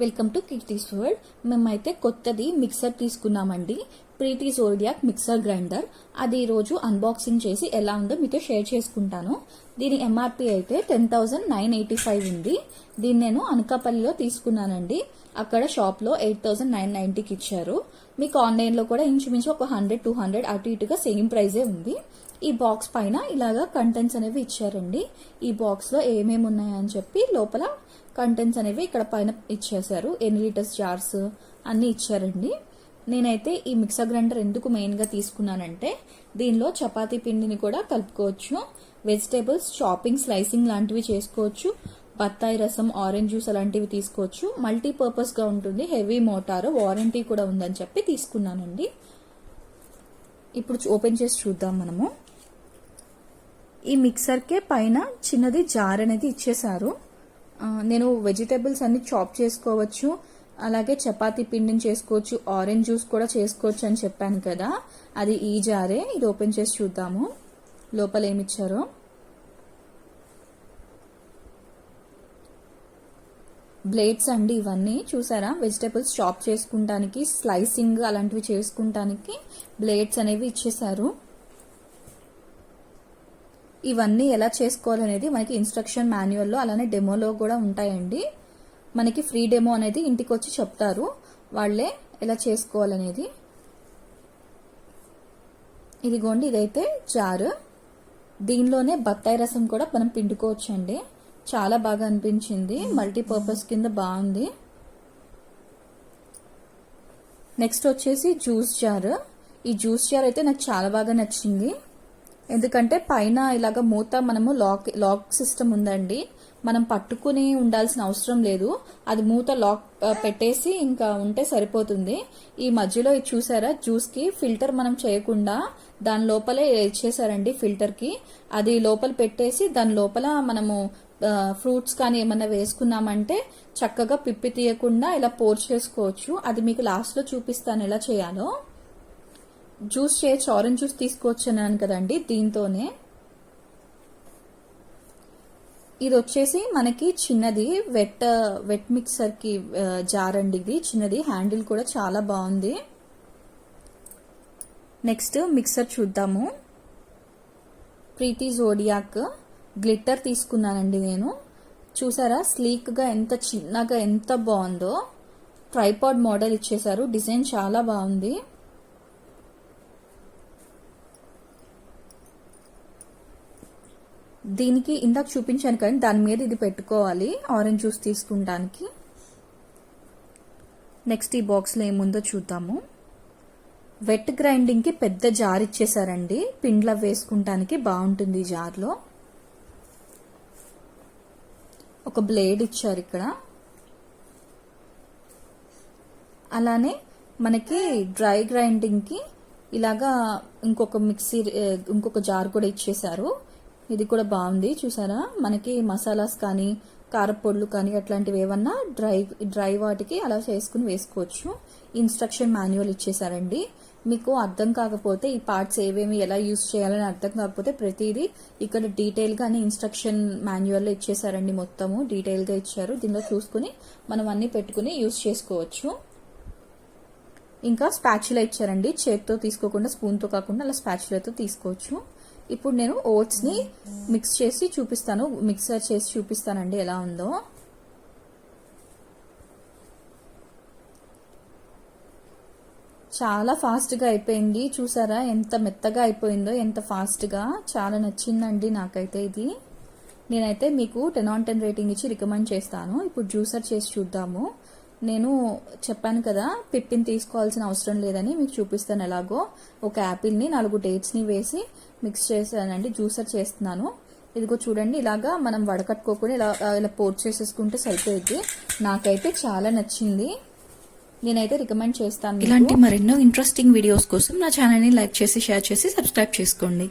Welcome to Keerthi's world. మేమైతే కొత్తది mixer తీసుకున్నామండి, ప్రీతి జోడియాక్ మిక్సర్ గ్రైండర్. అది ఈరోజు అన్బాక్సింగ్ చేసి ఎలా ఉందో మీతో షేర్ చేసుకుంటాను. దీని ఎంఆర్పి అయితే 10,985 ఉంది. దీన్ని నేను అనకాపల్లిలో తీసుకున్నానండి. అక్కడ షాప్లో 8,990కి ఇచ్చారు. మీకు ఆన్లైన్లో కూడా ఇంచుమించు ఒక 100-200 అటు ఇటుగా సేమ్ ప్రైజే ఉంది. ఈ బాక్స్ పైన ఇలాగా కంటెంట్స్ అనేవి ఇచ్చారండి. ఈ బాక్స్ లో ఏమేమి ఉన్నాయని చెప్పి లోపల కంటెంట్స్ అనేవి ఇక్కడ పైన ఇచ్చేసారు. ఎన్ని లీటర్స్ జార్స్ అన్ని ఇచ్చారండి. నేనైతే ఈ మిక్సర్ గ్రైండర్ ఎందుకు మెయిన్ గా తీసుకున్నానంటే, దీనిలో చపాతీ పిండిని కూడా కలుపుకోవచ్చు, వెజిటేబుల్స్ చాపింగ్ స్లైసింగ్ లాంటివి చేసుకోవచ్చు, బత్తాయి రసం, ఆరెంజ్ జ్యూస్ అలాంటివి తీసుకోవచ్చు. మల్టీపర్పస్ గా ఉంటుంది, హెవీ మోటార్, వారంటీ కూడా ఉందని చెప్పి తీసుకున్నానండి. ఇప్పుడు ఓపెన్ చేసి చూద్దాం మనము. ఈ మిక్సర్కే పైన చిన్నది జార్ అనేది ఇచ్చేసారు. నేను వెజిటేబుల్స్ అన్ని చాప్ చేసుకోవచ్చు, అలాగే చపాతీ పిండిని చేసుకోవచ్చు, ఆరెంజ్ జ్యూస్ కూడా చేసుకోవచ్చు అని చెప్పాను కదా, అది ఈ జారే. ఇది ఓపెన్ చేసి చూద్దాము లోపల ఏమిచ్చారో. బ్లేడ్స్ అండి ఇవన్నీ, చూసారా? వెజిటేబుల్స్ చాప్ చేసుకుంటానికి, స్లైసింగ్ అలాంటివి చేసుకుంటానికి బ్లేడ్స్ అనేవి ఇచ్చేసారు. ఇవన్నీ ఎలా చేసుకోవాలనేది మనకి ఇన్స్ట్రక్షన్ మాన్యువల్లో అలానే డెమోలో కూడా ఉంటాయండి. మనకి ఫ్రీ డెమో అనేది ఇంటికి వచ్చి చెప్తారు వాళ్ళే ఎలా చేసుకోవాలనేది. ఇదిగోండి, ఇదైతే జారు. దీనిలోనే బత్తాయి రసం కూడా మనం పిండుకోవచ్చు అండి. చాలా బాగా అనిపించింది, మల్టీపర్పస్ కింద బాగుంది. నెక్స్ట్ వచ్చేసి జ్యూస్ జార్. ఈ జ్యూస్ జార్ అయితే నాకు చాలా బాగా నచ్చింది. ఎందుకంటే పైన ఇలాగ మూత, మనము లాక్ సిస్టమ్ ఉందండి. మనం పట్టుకుని ఉండాల్సిన అవసరం లేదు, అది మూత లాక్ పెట్టేసి ఇంకా ఉంటే సరిపోతుంది. ఈ మధ్యలో ఇది చూసారా, జ్యూస్ కి ఫిల్టర్ మనం చేయకుండా దాని లోపలే ఇచ్చేసారండి. ఫిల్టర్ కి అది లోపల పెట్టేసి దాని లోపల మనము ఫ్రూట్స్ కానీ ఏమన్నా వేసుకున్నామంటే చక్కగా పిప్పి తీయకుండా ఇలా పోర్ చేసుకోవచ్చు. అది మీకు లాస్ట్ లో చూపిస్తాను ఎలా చేయాలో. జ్యూస్ చేయొచ్చు, ఆరెంజ్ జ్యూస్ తీసుకోవచ్చు అన్నాను కదండి దీంతోనే. ఇది వచ్చేసి మనకి చిన్నది వెట్ మిక్సర్ కి జార్ అండి. ఇది చిన్నది, హ్యాండిల్ కూడా చాలా బాగుంది. నెక్స్ట్ మిక్సర్ చూద్దాము. ప్రీతి జోడియాక్ గ్లిట్టర్ తీసుకున్నానండి నేను. చూసారా స్లీక్ గా ఎంత చిన్నగా ఎంత బాగుందో. ట్రైపాడ్ మోడల్ ఇచ్చేసారు, డిజైన్ చాలా బాగుంది. దీనికి ఇందాక చూపించాను కానీ దాని మీద ఇది పెట్టుకోవాలి ఆరెంజ్ జ్యూస్ తీసుకుంటానికి. నెక్స్ట్ ఈ బాక్స్ లో ఏముందో చూద్దాము. వెట్ గ్రైండింగ్ కి పెద్ద జార్ ఇచ్చేసారండి, పిండ్ల వేసుకుంటానికి బాగుంటుంది ఈ జార్ లో. ఒక బ్లేడ్ ఇచ్చారు ఇక్కడ. అలానే మనకి డ్రై గ్రైండింగ్ కి ఇలాగా ఇంకొక జార్ కూడా ఇచ్చేసారు. ఇది కూడా బాగుంది. చూసారా, మనకి మసాలాస్ కానీ కారపొడులు కానీ అట్లాంటివి ఏమన్నా డ్రై వాటికి అలా చేసుకుని వేసుకోవచ్చు. ఇన్స్ట్రక్షన్ మాన్యువల్ ఇచ్చేసారండి. మీకు అర్థం కాకపోతే, ఈ పార్ట్స్ ఏవేమి ఎలా యూజ్ చేయాలని అర్థం కాకపోతే ప్రతిదీ ఇక్కడ డీటెయిల్ గా ఇన్స్ట్రక్షన్ మాన్యువల్ లో ఇచ్చేసారండి. మొత్తము డీటెయిల్ గా ఇచ్చారు. దీనిలో చూసుకుని మనం అన్ని పెట్టుకుని యూజ్ చేసుకోవచ్చు. ఇంకా స్పాచులా ఇచ్చారండి, చేత్తో తీసుకోకుండా స్పూన్తో కాకుండా అలా స్పాచులాతో తీసుకోవచ్చు. ఇప్పుడు నేను ఓట్స్ ని మిక్స్ చేసి చూపిస్తాను, మిక్సర్ చేసి చూపిస్తానండి ఎలా ఉందో. చాలా ఫాస్ట్ గా అయిపోయింది. చూసారా ఎంత మెత్తగా అయిపోయిందో, ఎంత ఫాస్ట్ గా. చాలా నచ్చిందండి నాకైతే ఇది. నేనైతే మీకు 10/10 రేటింగ్ ఇచ్చి రికమెండ్ చేస్తాను. ఇప్పుడు జ్యూసర్ చేసి చూద్దాము. నేను చెప్పాను కదా పిప్పిని తీసుకోవాల్సిన అవసరం లేదని, మీకు చూపిస్తాను ఎలాగో. ఒక యాపిల్ ని 4 డేట్స్ ని వేసి మిక్స్ చేశానండి, జ్యూసర్ చేస్తున్నాను. ఇదిగో చూడండి, ఇలాగా మనం వడకట్టుకోకుండా ఇలా పోర్ చేసేసుకుంటే సరిపోయింది. నాకైతే చాలా నచ్చింది, నేనైతే రికమెండ్ చేస్తాను. ఇలాంటి మరెన్నో ఇంట్రెస్టింగ్ వీడియోస్ కోసం నా ఛానల్ ని లైక్ చేసి, షేర్ చేసి, సబ్స్క్రైబ్ చేసుకోండి.